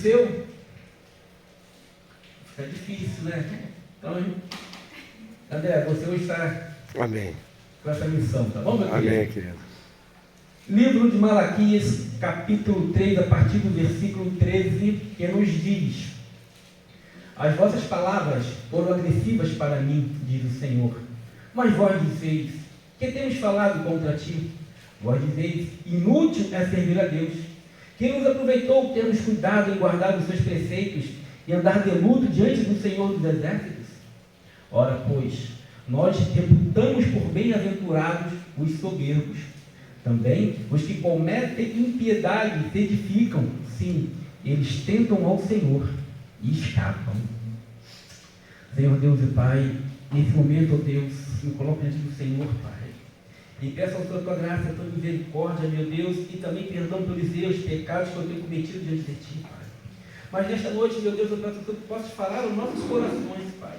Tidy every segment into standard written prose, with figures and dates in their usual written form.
seu? Fica difícil, né? Então, André, você hoje está Amém. com essa missão, tá bom, meu querido? Amém, querido. Livro de Malaquias, capítulo 3, a partir do versículo 13, que nos diz: as vossas palavras foram agressivas para mim, diz o Senhor. Mas vós dizeis: que temos falado contra ti? Vós dizeis: inútil é servir a Deus. Que nos aproveitou termos cuidado em guardar os seus preceitos e andar de luto diante do Senhor dos Exércitos? Ora, pois, nós reputamos por bem-aventurados os soberbos. Também os que cometem impiedade se edificam. Sim, eles tentam ao Senhor e escapam. Senhor Deus e Pai, nesse momento, ó Deus, me coloco diante do Senhor, Pai, e peço ao Senhor a tua graça, a tua misericórdia, meu Deus, e também perdão pelos erros, pecados que eu tenho cometido diante de ti, Pai. Mas nesta noite, meu Deus, eu peço que tu possas falar aos nossos corações, Pai.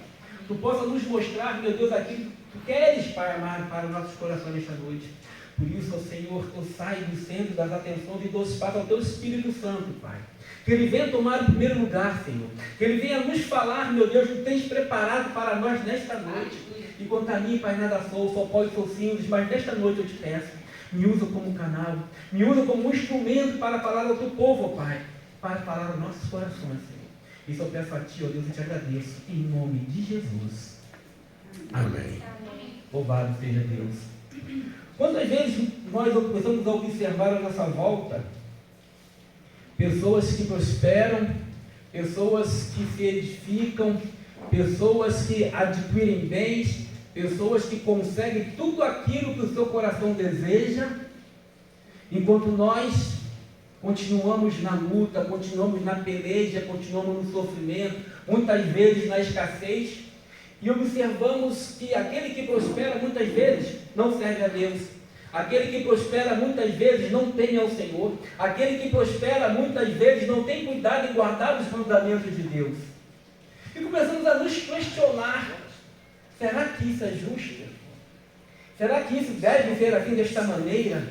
Tu possas nos mostrar, meu Deus, aquilo que tu queres, Pai amado, para os nossos corações nesta noite. Por isso, ó Senhor, eu saio do centro das atenções e dou espaço ao teu Espírito Santo, Pai. Que ele venha tomar o primeiro lugar, Senhor. Que ele venha nos falar, meu Deus, o que tens preparado para nós nesta noite. E quanto a mim, Pai, nada sou pó e sou simples, mas nesta noite eu te peço, me usa como canal, me usa como um instrumento para falar ao teu povo, ó Pai, para falar aos nossos corações, Senhor. Isso eu peço a ti, ó Deus, e te agradeço, em nome de Jesus. Amém. Louvado seja Deus. Quantas vezes nós começamos a observar a nossa volta pessoas que prosperam, pessoas que se edificam, pessoas que adquirem bens, pessoas que conseguem tudo aquilo que o seu coração deseja, enquanto nós continuamos na luta, continuamos na peleja, continuamos no sofrimento, muitas vezes na escassez, e observamos que aquele que prospera muitas vezes não serve a Deus. Aquele que prospera muitas vezes não teme ao Senhor. Aquele que prospera muitas vezes não tem cuidado em guardar os mandamentos de Deus. E começamos a nos questionar: será que isso é justo? Será que isso deve ser assim, desta maneira?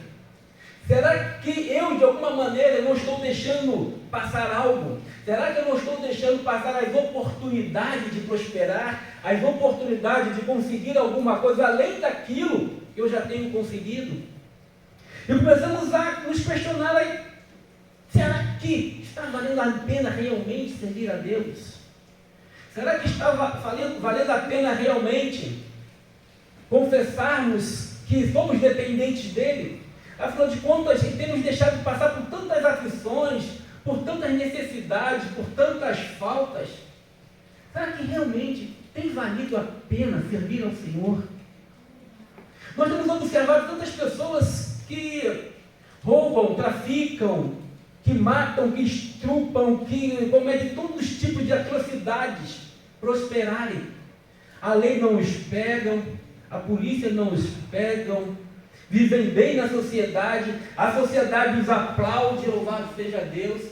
Será que eu, de alguma maneira, não estou deixando passar algo? Será que eu não estou deixando passar as oportunidades de prosperar, as oportunidades de conseguir alguma coisa além daquilo que eu já tenho conseguido? E começamos a nos questionar aí: será que está valendo a pena realmente servir a Deus? Será que está valendo a pena realmente confessarmos que somos dependentes dele? Afinal de contas, temos deixado de passar por tantas aflições, por tantas necessidades, por tantas faltas. Será que realmente tem valido a pena servir ao Senhor? Nós temos observado tantas pessoas que roubam, traficam, que matam, que estrupam, que cometem todos os tipos de atrocidades prosperarem. A lei não os pega, a polícia não os pega, vivem bem na sociedade, a sociedade os aplaude, louvado seja Deus,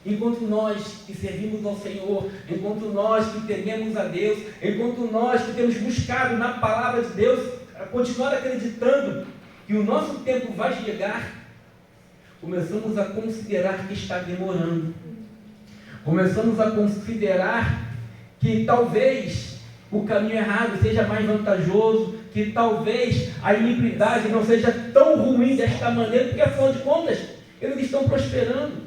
enquanto nós que servimos ao Senhor, enquanto nós que tememos a Deus, enquanto nós que temos buscado na palavra de Deus, a continuar acreditando que o nosso tempo vai chegar, começamos a considerar que está demorando, começamos a considerar que talvez o caminho errado seja mais vantajoso, que talvez a iniquidade não seja tão ruim desta maneira, porque afinal de contas, eles estão prosperando,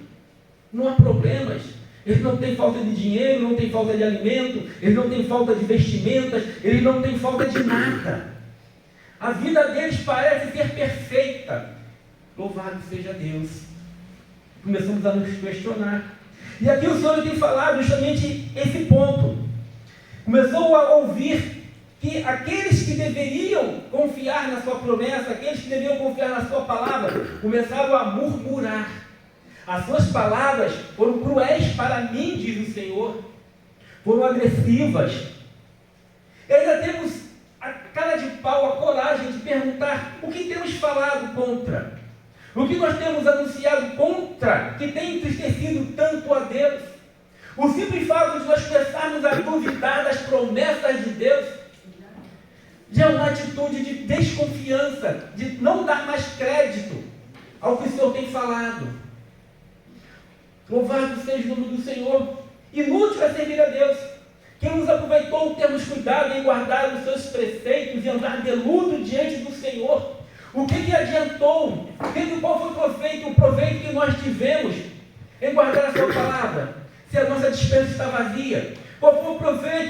não há problemas, eles não têm falta de dinheiro, não têm falta de alimento, eles não têm falta de vestimentas, eles não têm falta de nada, a vida deles parece ser perfeita, louvado seja Deus. Começamos a nos questionar, e aqui o Senhor tem falado justamente esse ponto. Começou a ouvir que aqueles que deveriam confiar na sua promessa, aqueles que deveriam confiar na sua palavra, começaram a murmurar. As suas palavras foram cruéis para mim, diz o Senhor, foram agressivas. E ainda temos a cara de pau, a coragem de perguntar o que temos falado contra, o que nós temos anunciado contra, que tem entristecido tanto a Deus. O simples fato de nós começarmos a duvidar das promessas de Deus já é uma atitude de desconfiança, de não dar mais crédito ao que o Senhor tem falado. Louvado seja o nome do Senhor. Inútil é servir a Deus. Quem nos aproveitou termos cuidado em guardar os seus preceitos e andar de luto diante do Senhor. O que adiantou? Qual foi o proveito que nós tivemos em guardar a sua palavra, se a nossa despensa está vazia? Qual foi o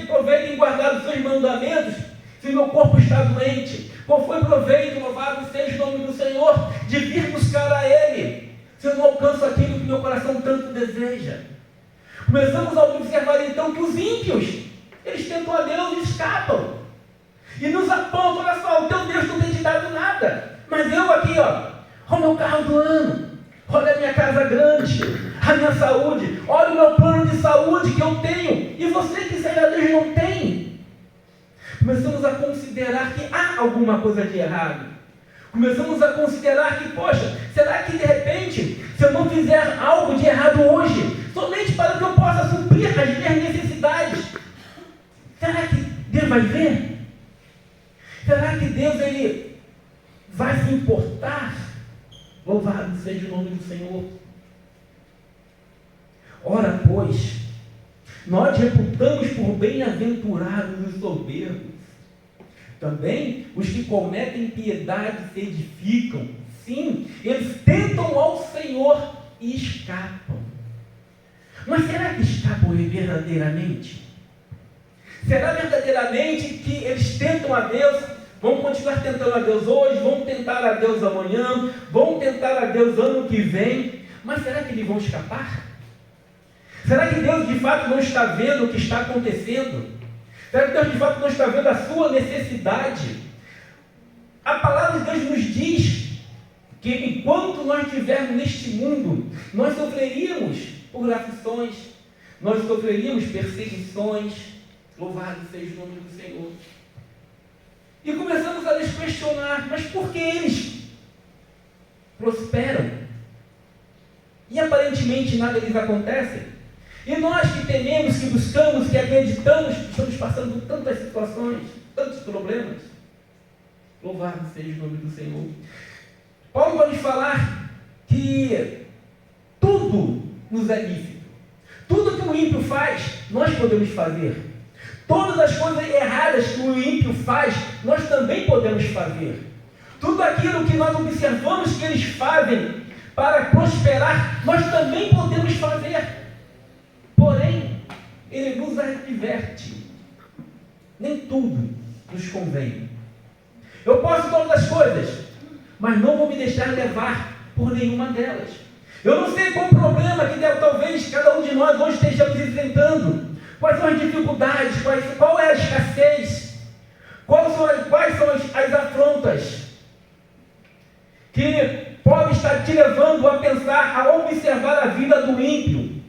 proveito em guardar os seus mandamentos, se meu corpo está doente? Qual foi o proveito, louvado seja o nome do Senhor, de vir buscar a Ele, se eu não alcanço aquilo que meu coração tanto deseja? Começamos a observar então que os ímpios, eles tentam a Deus e escapam. E nos apontam: olha só, o teu Deus não tem te dado nada, mas eu aqui, olha o meu carro do ano, olha a minha casa grande, a minha saúde, olha o meu plano de saúde que eu tenho, e você que seja Deus não tem. Começamos a considerar que há alguma coisa de errado. Começamos a considerar que, poxa, será que de repente, se eu não fizer algo de errado hoje, somente para que eu possa suprir as minhas necessidades, será que Deus vai ver? Será que Deus ele vai se importar? Louvado seja o nome do Senhor. Ora, pois, nós reputamos por bem-aventurados os soberbos. Também os que cometem piedade se edificam. Sim, eles tentam ao Senhor e escapam. Mas será que escapam verdadeiramente? Será verdadeiramente que eles tentam a Deus? Vão continuar tentando a Deus hoje, vão tentar a Deus amanhã, vão tentar a Deus ano que vem, mas será que eles vão escapar? Será que Deus de fato não está vendo o que está acontecendo? Será que Deus de fato não está vendo a sua necessidade? A palavra de Deus nos diz que enquanto nós estivermos neste mundo, nós sofreríamos por aflições, nós sofreríamos perseguições. Louvado seja o nome do Senhor. E começamos a nos questionar: mas por que eles prosperam e aparentemente nada lhes acontece? E nós que tememos, que buscamos, que acreditamos, estamos passando por tantas situações, tantos problemas. Louvado seja o nome do Senhor. Paulo vai nos falar que tudo nos é lícito. Tudo que o ímpio faz, nós podemos fazer. Todas as coisas erradas que o ímpio faz, nós também podemos fazer. Tudo aquilo que nós observamos que eles fazem para prosperar, nós também podemos fazer. Porém, ele nos adverte: nem tudo nos convém. Eu posso todas as coisas, mas não vou me deixar levar por nenhuma delas. Eu não sei qual o problema que talvez cada um de nós hoje estejamos enfrentando. Quais são as dificuldades? Qual é a escassez? Quais são as afrontas que podem estar te levando a pensar, a observar a vida do ímpio,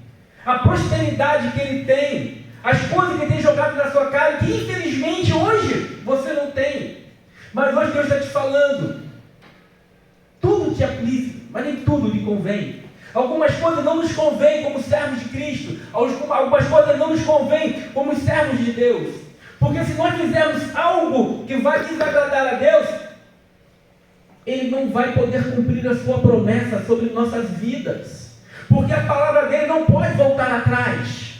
a prosperidade que ele tem, as coisas que ele tem jogado na sua cara, que infelizmente hoje você não tem. Mas hoje Deus está te falando: tudo te aplica, mas nem tudo lhe convém. Algumas coisas não nos convém como servos de Cristo, algumas coisas não nos convém como servos de Deus, porque se nós fizermos algo que vai desagradar a Deus, Ele não vai poder cumprir a sua promessa sobre nossas vidas, porque a palavra dele não pode voltar atrás.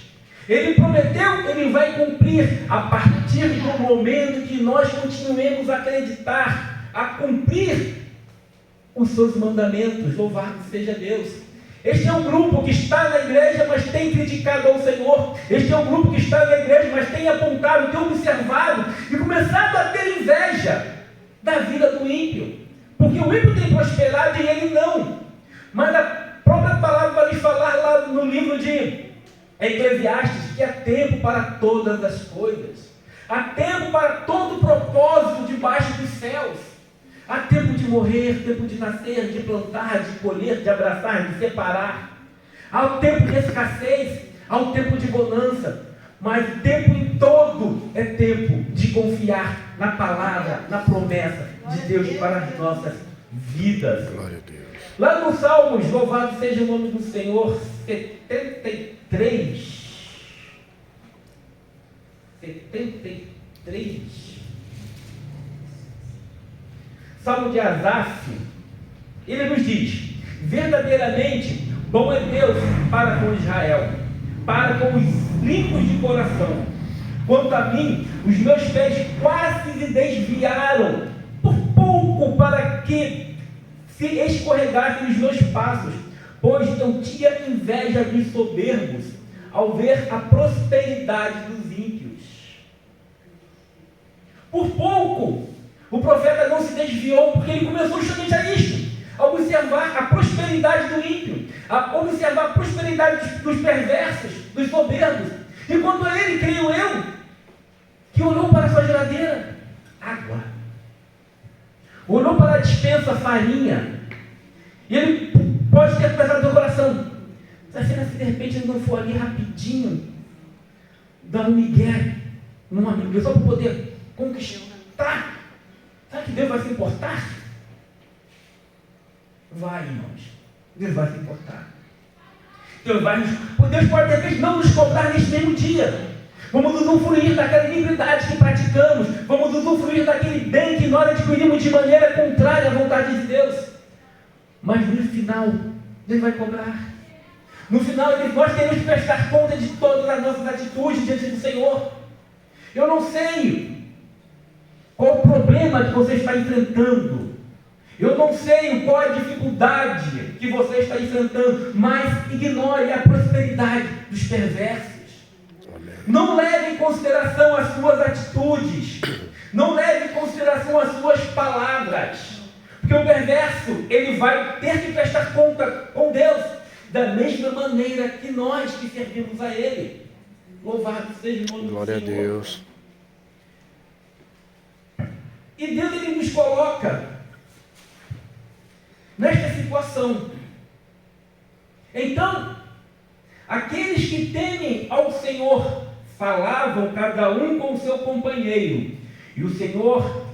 Ele prometeu, ele vai cumprir a partir do momento que nós continuemos a acreditar, a cumprir os seus mandamentos. Louvado seja Deus. Este é um grupo que está na igreja, mas tem criticado ao Senhor. Este é um grupo que está na igreja, mas tem apontado, tem observado e começado a ter inveja da vida do ímpio, porque o ímpio tem prosperado e ele não. Mas a própria palavra vai lhes falar lá no livro de Eclesiastes que há tempo para todas as coisas, há tempo para todo propósito debaixo dos céus. Há tempo de morrer, tempo de nascer, de plantar, de colher, de abraçar, de separar. Há o tempo de escassez, há o tempo de bonança. Mas o tempo em todo é tempo de confiar na palavra, na promessa de Deus para as nossas vidas. Glória a Deus. Lá no Salmos, louvado seja o nome do Senhor, 73. Salmo de Asaf, ele nos diz: verdadeiramente Bom é Deus para com Israel, para com os limpos de coração. Quanto a mim, os meus pés quase se desviaram, por pouco para que se escorregassem os meus passos, pois eu tinha inveja dos soberbos, ao ver a prosperidade dos ímpios. Por pouco, o profeta não se desviou, porque ele começou justamente a isto, a observar a prosperidade do ímpio, a observar a prosperidade dos perversos, dos soberbos. E quando ele, creio eu, que olhou para a sua geladeira, água, olhou para a despensa, farinha, e ele pode ter pensado no seu coração, será que de repente ele não for ali rapidinho, dar um migué num amigo, só para poder conquistar? Será que Deus vai se importar? Vai, irmãos. Deus vai se importar. Deus pode de repente não nos cobrar neste mesmo dia. Vamos usufruir daquela iniquidade que praticamos. Vamos usufruir daquele bem que nós adquirimos de maneira contrária à vontade de Deus. Mas no final, Deus vai cobrar. No final, nós temos que prestar conta de todas as nossas atitudes diante do Senhor. Eu não sei qual o problema que você está enfrentando. Eu não sei qual a dificuldade que você está enfrentando, mas ignore a prosperidade dos perversos. Amém. Não leve em consideração as suas atitudes. Não leve em consideração as suas palavras. Porque o perverso, ele vai ter que prestar conta com Deus, da mesma maneira que nós que servimos a Ele. Louvado seja o nome do Senhor. Glória a Deus. E Deus, ele nos coloca nesta situação. Então, aqueles que temem ao Senhor falavam cada um com o seu companheiro, e o Senhor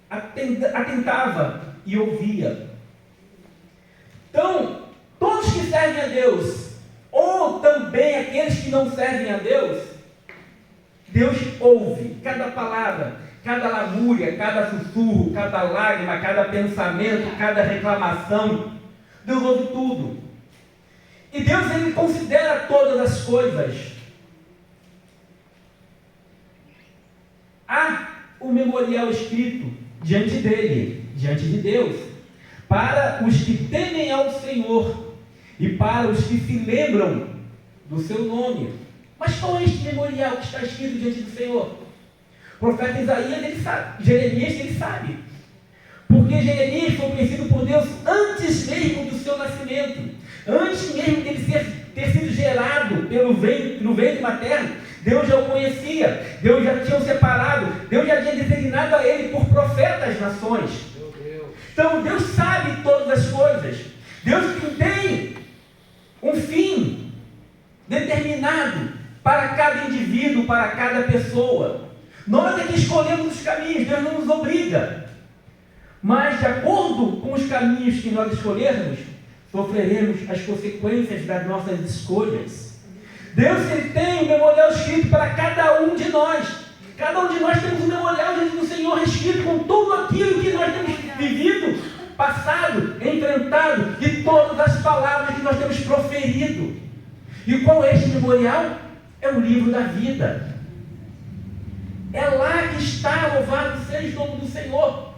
atentava e ouvia. Então, todos que servem a Deus, ou também aqueles que não servem a Deus, Deus ouve cada palavra, cada lamúria, cada sussurro, cada lágrima, cada pensamento, cada reclamação. Deus ouve tudo. E Deus, ele considera todas as coisas. Há um memorial escrito diante dele, diante de Deus, para os que temem ao Senhor e para os que se lembram do seu nome. Mas qual é este memorial que está escrito diante do Senhor? O profeta Isaías, ele sabe. Jeremias, ele sabe. Porque Jeremias foi conhecido por Deus antes mesmo do seu nascimento. Antes mesmo dele ter sido gerado no ventre materno, Deus já o conhecia. Deus já tinha o separado. Deus já tinha designado a ele por profeta às nações. Então Deus sabe todas as coisas. Deus tem um fim determinado para cada indivíduo, para cada pessoa. Nós é que escolhemos os caminhos, Deus não nos obriga. Mas, de acordo com os caminhos que nós escolhermos, sofreremos as consequências das nossas escolhas. Deus, ele tem um memorial escrito para cada um de nós. Cada um de nós temos um memorial diante do Senhor escrito com tudo aquilo que nós temos vivido, passado, enfrentado, e todas as palavras que nós temos proferido. E qual é este memorial? É o livro da vida. É lá que está, louvado seja o nome do Senhor.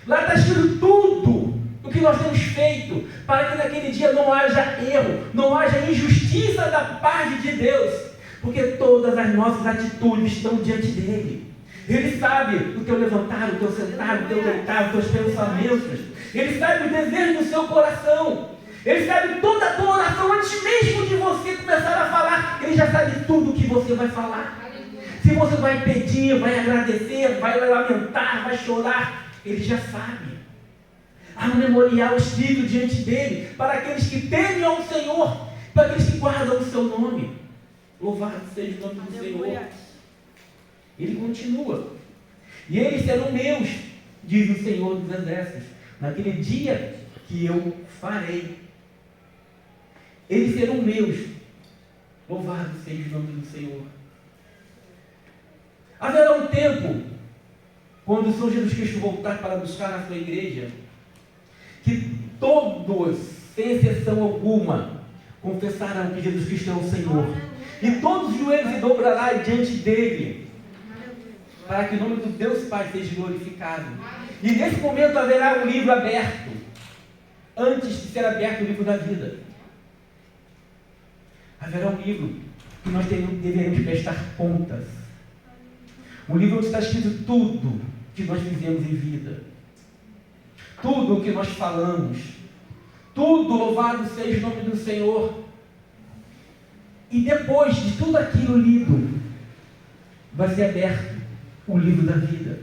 Lá está escrito tudo o que nós temos feito, para que naquele dia não haja erro, não haja injustiça da parte de Deus, porque todas as nossas atitudes estão diante dele. Ele sabe o teu levantar, o teu sentar, o teu deitar, os teus pensamentos. Ele sabe o desejo do seu coração. Ele sabe toda a tua oração antes mesmo de você começar a falar. Ele já sabe tudo o que você vai falar. Se você vai pedir, vai agradecer, vai lamentar, vai chorar, ele já sabe. Há um memorial escrito diante dele para aqueles que temem ao Senhor, para aqueles que guardam o seu nome. Louvado seja o nome do Senhor. Ele continua. E eles serão meus, diz o Senhor dos Exércitos, naquele dia que eu farei. Eles serão meus. Louvado seja o nome do Senhor. Haverá um tempo, quando o Senhor Jesus Cristo voltar para buscar na sua igreja, que todos, sem exceção alguma, confessarão que Jesus Cristo é o Senhor. E todos os joelhos se dobrarão diante dele, para que o nome do Deus Pai seja glorificado. E nesse momento haverá um livro aberto, antes de ser aberto o livro da vida. Haverá um livro que nós deveremos prestar contas. Um livro onde está escrito tudo que nós fizemos em vida, tudo o que nós falamos, tudo, louvado seja o nome do Senhor. E depois de tudo aquilo lido, vai ser aberto o livro da vida.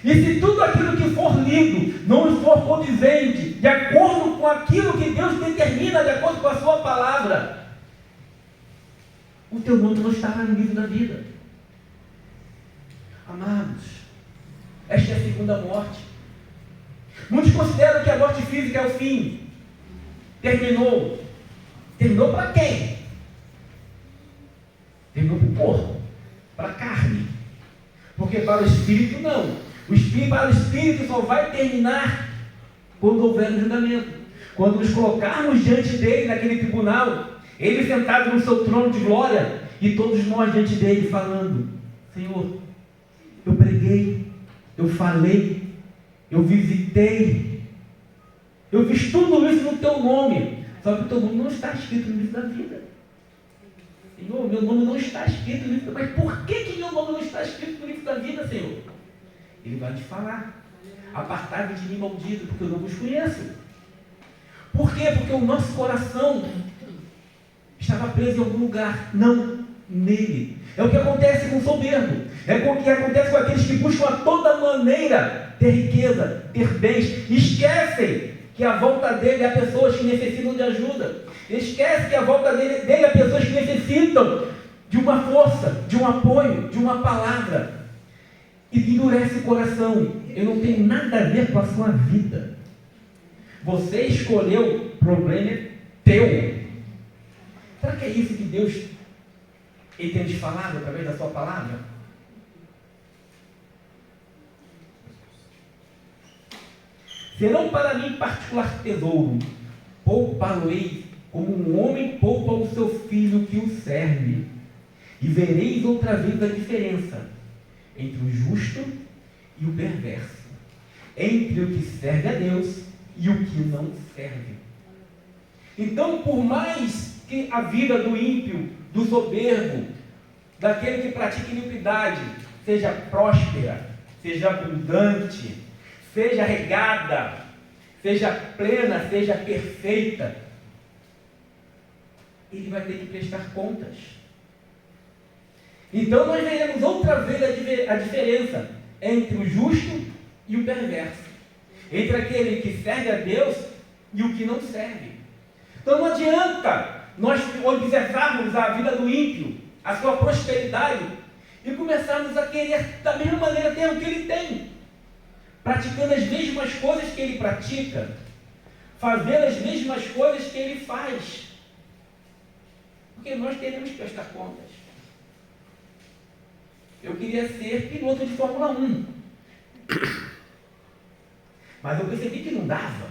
E se tudo aquilo que for lido não for condizente, de acordo com aquilo que Deus determina, de acordo com a sua palavra, o teu nome não estará no livro da vida. Amados, esta é a segunda morte. Muitos consideram que a morte física é o fim. Terminou. Terminou para quem? Terminou para o corpo, para a carne. Porque para o espírito não. Para o espírito só vai terminar quando houver um julgamento. Quando nos colocarmos diante dele naquele tribunal, ele sentado no seu trono de glória, e todos nós diante dele falando: Senhor, eu preguei, eu falei, eu visitei, eu fiz tudo isso no teu nome, só que o teu nome não está escrito no livro da vida. Senhor, meu nome não está escrito no livro da vida. Mas por que meu nome não está escrito no livro da vida, Senhor? Ele vai te falar: apartai-vos de mim, maldito, porque eu não vos conheço. Por quê? Porque o nosso coração estava preso em algum lugar, não nele. É o que acontece com o soberbo, é o que acontece com aqueles que buscam a toda maneira ter riqueza, ter bens, esquecem que à volta dele há pessoas que necessitam de ajuda, esquecem que à volta dele há pessoas que necessitam de uma força, de um apoio, de uma palavra, e endurece o coração. Eu não tenho nada a ver com a sua vida, você escolheu, o problema é teu. Será que é isso que Deus tem te falado através da sua palavra? Serão para mim particular tesouro, poupá-lo-ei como um homem poupa o seu filho que o serve. E vereis outra vez a diferença entre o justo e o perverso, entre o que serve a Deus e o que não serve. Então, por mais que a vida do ímpio, do soberbo, daquele que pratica iniquidade, seja próspera, seja abundante, seja regada, seja plena, seja perfeita, ele vai ter que prestar contas. Então nós veremos outra vez a diferença entre o justo e o perverso, entre aquele que serve a Deus e o que não serve. Então não adianta nós observarmos a vida do ímpio, a sua prosperidade, e começarmos a querer da mesma maneira ter o que ele tem, praticando as mesmas coisas que ele pratica, fazendo as mesmas coisas que ele faz, porque nós teremos que prestar contas. Eu queria ser piloto de Fórmula 1, mas eu percebi que não dava.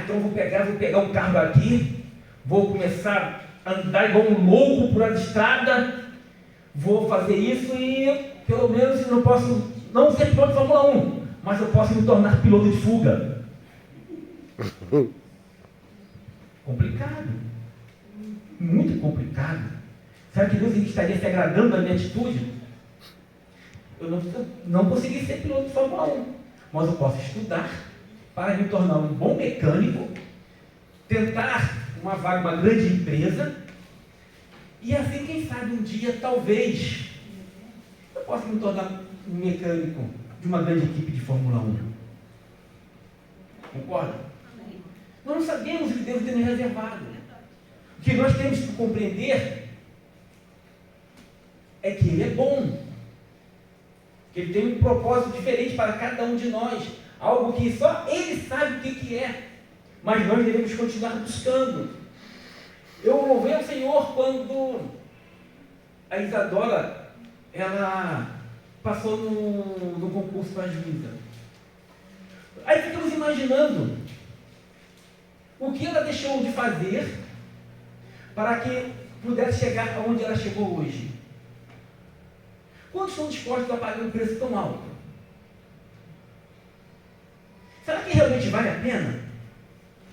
Então vou pegar um carro aqui, vou começar a andar igual um louco por a estrada, vou fazer isso e pelo menos eu não posso não ser piloto de Fórmula 1, mas eu posso me tornar piloto de fuga. Complicado, muito complicado. Sabe que Deus estaria se agradando da minha atitude? Eu não consegui ser piloto de Fórmula 1, mas eu posso estudar para me tornar um bom mecânico, tentar uma vaga em uma grande empresa, e assim, quem sabe, um dia, talvez, eu possa me tornar um mecânico de uma grande equipe de Fórmula 1. Concorda? Nós não sabemos o que Deus tem nos reservado. O que nós temos que compreender é que Ele é bom, que Ele tem um propósito diferente para cada um de nós, algo que só Ele sabe o que é, mas nós devemos continuar buscando. Eu louvei ao Senhor quando a Isadora, ela passou no concurso para a juíza. Aí ficamos imaginando o que ela deixou de fazer para que pudesse chegar aonde ela chegou hoje? Quantos estão dispostos a pagar um preço tão alto? Será que realmente vale a pena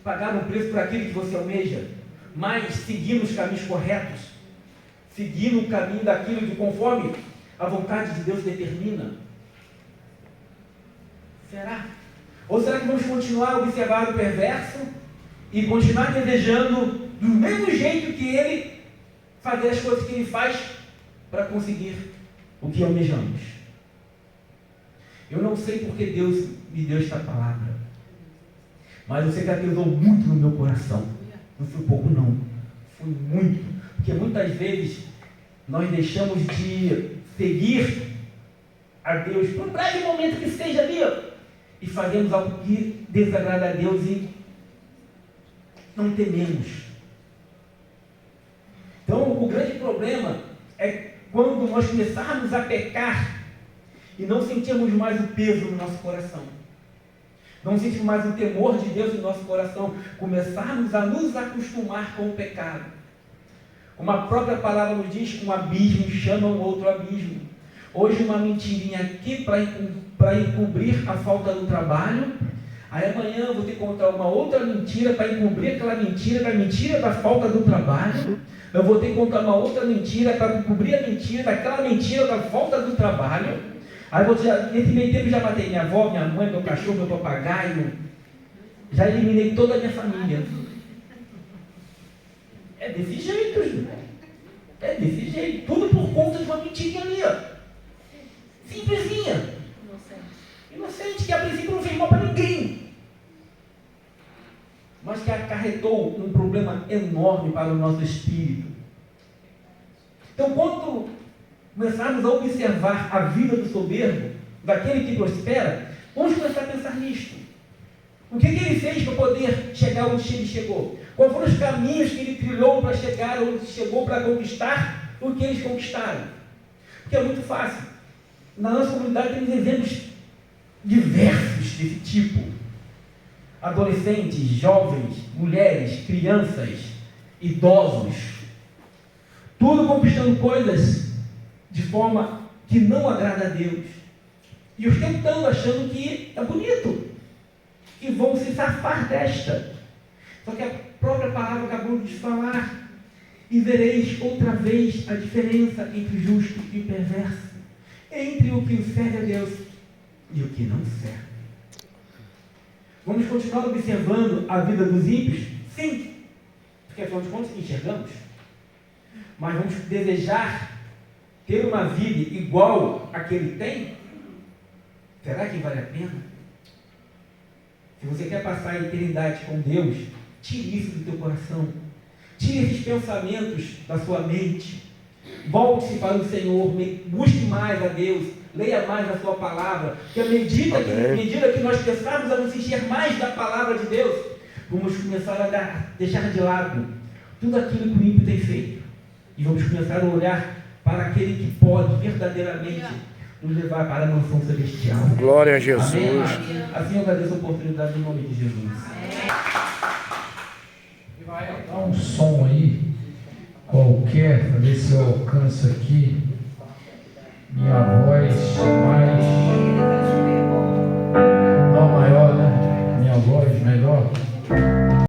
pagar um preço por aquilo que você almeja, mas seguindo os caminhos corretos, seguindo o caminho daquilo que conforme a vontade de Deus determina? Será? Ou será que vamos continuar a observar o perverso e continuar desejando do mesmo jeito que ele fazer as coisas que ele faz para conseguir o que almejamos? Eu não sei porque Deus me deu esta palavra, mas eu sei que ela pesou muito no meu coração. Não foi pouco não, foi muito, porque muitas vezes nós deixamos de seguir a Deus por um breve momento que seja ali, e fazemos algo que desagrada a Deus e não tememos. Então o grande problema é quando nós começarmos a pecar e não sentirmos mais o peso no nosso coração, não sentirmos mais o temor de Deus no nosso coração, começarmos a nos acostumar com o pecado. Como a própria palavra nos diz, um abismo chama um outro abismo. Hoje uma mentirinha aqui para encobrir a falta do trabalho, aí amanhã eu vou ter que contar uma outra mentira para encobrir aquela mentira da falta do trabalho. Eu vou ter que contar uma outra mentira para cobrir a mentira daquela mentira da falta do trabalho. Aí nesse meio tempo já matei minha avó, minha mãe, meu cachorro, meu papagaio. Já eliminei toda a minha família. É desse jeito, gente. É desse jeito. Tudo por conta de uma mentirinha ali, ó. Simplesinha. Inocente, que a princípio não fez mal para ninguém, mas que acarretou um problema enorme para o nosso espírito. Então, quando começarmos a observar a vida do soberbo, daquele que prospera, vamos começar a pensar nisto. O que ele fez para poder chegar onde ele chegou? Quais foram os caminhos que ele trilhou para chegar onde chegou, para conquistar o que eles conquistaram? Porque é muito fácil. Na nossa comunidade temos exemplos diversos desse tipo. Adolescentes, jovens, mulheres, crianças, idosos, tudo conquistando coisas de forma que não agrada a Deus, e os tentando, achando que é bonito, que vão se safar desta. Só que a própria palavra acabou de falar: e vereis outra vez a diferença entre o justo e o perverso, entre o que serve a Deus e o que não serve. Vamos continuar observando a vida dos ímpios? Sim, porque afinal de contas enxergamos. Mas vamos desejar ter uma vida igual a que ele tem? Será que vale a pena? Se você quer passar a eternidade com Deus, tire isso do teu coração. Tire esses pensamentos da sua mente. Volte-se para o Senhor, busque mais a Deus, leia mais a sua palavra, que à medida que nós pensarmos a nos encher mais da palavra de Deus, vamos começar a deixar de lado tudo aquilo que o ímpio tem feito, e vamos começar a olhar para aquele que pode verdadeiramente nos levar para a mansão celestial. Glória a Jesus. Amém? Assim eu agradeço a oportunidade no nome de Jesus. Vai dar um som aí qualquer, para ver se eu alcanço aqui minha voz mais, não maior, né? Minha voz melhor.